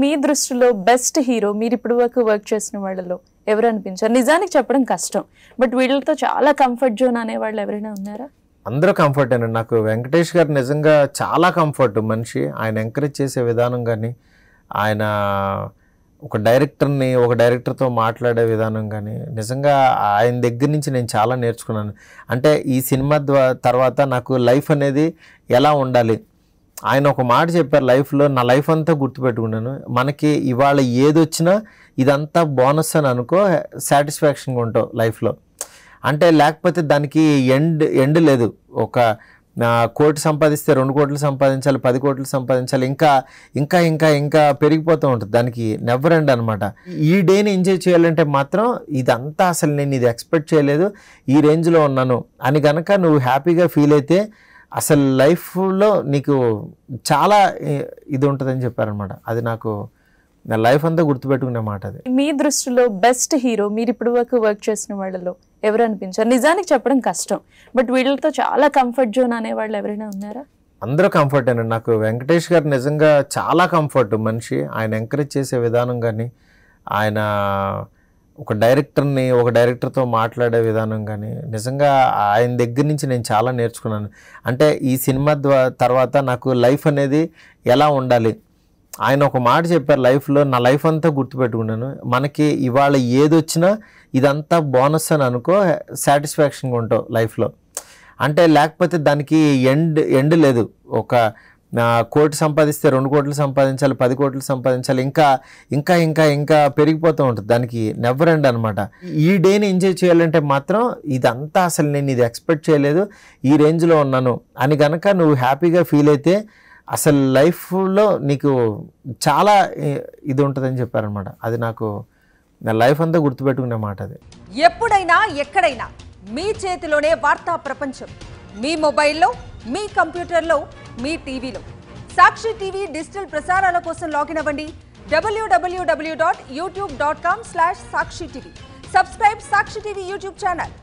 మీ దృష్టిలో best hero మీరు ఇప్పుడు వరకు వర్క్ చేసిన వాళ్ళలో ఎవరు అనిపించారు? నిజానికి చెప్పడం కష్టం, బట్ వీళ్ళతో చాలా కంఫర్ట్ జోన్ అనే వాళ్ళు ఎవరైనా ఉన్నారా? అందరూ కంఫర్ట్ అండి. నాకు వెంకటేష్ గారు నిజంగా చాలా కంఫర్ట్ మనిషి. ఆయన ఎంకరేజ్ చేసే విధానం కానీ, ఆయన ఒక డైరెక్టర్తో మాట్లాడే విధానం కానీ, నిజంగా ఆయన దగ్గర నుంచి నేను చాలా నేర్చుకున్నాను. అంటే ఈ సినిమా తర్వాత నాకు లైఫ్ అనేది ఎలా ఉండాలి, ఆయన ఒక మాట చెప్పారు, లైఫ్లో నా లైఫ్ అంతా గుర్తుపెట్టుకున్నాను. మనకి ఇవాళ ఏదొచ్చినా ఇదంతా బోనస్ అని అనుకో, సాటిస్ఫాక్షన్గా ఉంటావు లైఫ్లో. అంటే లేకపోతే దానికి ఎండ్ లేదు. ఒక కోటి సంపాదిస్తే 2 కోట్లు సంపాదించాలి, 10 కోట్లు సంపాదించాలి, ఇంకా ఇంకా ఇంకా ఇంకా పెరిగిపోతూ ఉంటుంది. దానికి నెవర్ ఎండ్ అనమాట. ఈ డేని ఎంజాయ్ చేయాలంటే మాత్రం ఇదంతా అసలు నేను ఇది ఎక్స్పెక్ట్ చేయలేదు, ఈ రేంజ్లో ఉన్నాను అని కనుక నువ్వు హ్యాపీగా ఫీల్ అయితే అసలు లైఫ్లో నీకు చాలా ఇది ఉంటుందని చెప్పారనమాట. అది నాకు నా లైఫ్ అంతా గుర్తుపెట్టుకునే మాట. అది మీ దృష్టిలో బెస్ట్ హీరో మీరు ఇప్పుడు వరకు వర్క్ చేసిన వాళ్ళలో ఎవరు అనిపించారు? నిజానికి చెప్పడం కష్టం, బట్ వీళ్ళతో చాలా కంఫర్ట్ జోన్ అనే వాళ్ళు ఎవరైనా ఉన్నారా? అందరూ కంఫర్ట్ అండి. నాకు వెంకటేష్ గారు నిజంగా చాలా కంఫర్ట్ మనిషి. ఆయన ఎంకరేజ్ చేసే విధానం కానీ, ఆయన ఒక డైరెక్టర్తో మాట్లాడే విధానం కానీ, నిజంగా ఆయన దగ్గర నుంచి నేను చాలా నేర్చుకున్నాను. అంటే ఈ సినిమా తర్వాత నాకు లైఫ్ అనేది ఎలా ఉండాలి, ఆయన ఒక మాట చెప్పారు, లైఫ్లో నా లైఫ్ అంతా గుర్తుపెట్టుకున్నాను. మనకి ఇవాళ ఏదొచ్చినా ఇదంతా బోనస్ అని అనుకో, సాటిస్ఫాక్షన్గా ఉంటావు లైఫ్లో. అంటే లేకపోతే దానికి ఎండ్ లేదు. ఒక కోటి సంపాదిస్తే 2 కోట్లు సంపాదించాలి, 10 కోట్లు సంపాదించాలి, ఇంకా ఇంకా ఇంకా ఇంకా పెరిగిపోతూ ఉంటుంది. దానికి నెవర్ ఎండ్ అనమాట. ఈ డేని ఎంజాయ్ చేయాలంటే మాత్రం ఇదంతా అసలు నేను ఇది ఎక్స్పెక్ట్ చేయలేదు, ఈ రేంజ్లో ఉన్నాను అని కనుక నువ్వు హ్యాపీగా ఫీల్ అయితే అసలు లైఫ్లో నీకు చాలా ఇది ఉంటుందని చెప్పారనమాట. అది నాకు నా లైఫ్ అంతా గుర్తుపెట్టుకునే మాట. అది ఎప్పుడైనా ఎక్కడైనా మీ చేతిలోనే వార్తా ప్రపంచం. మీ మొబైల్లో, మీ కంప్యూటర్లో, మీ టీవీలో. సాక్షి టీవీ డిజిటల్ ప్రసారాల కోసం లాగిన్ అవ్వండి www.youtube.com/సాక్షి టీవీ. సబ్స్క్రైబ్ సాక్షి టీవీ యూట్యూబ్ ఛానల్.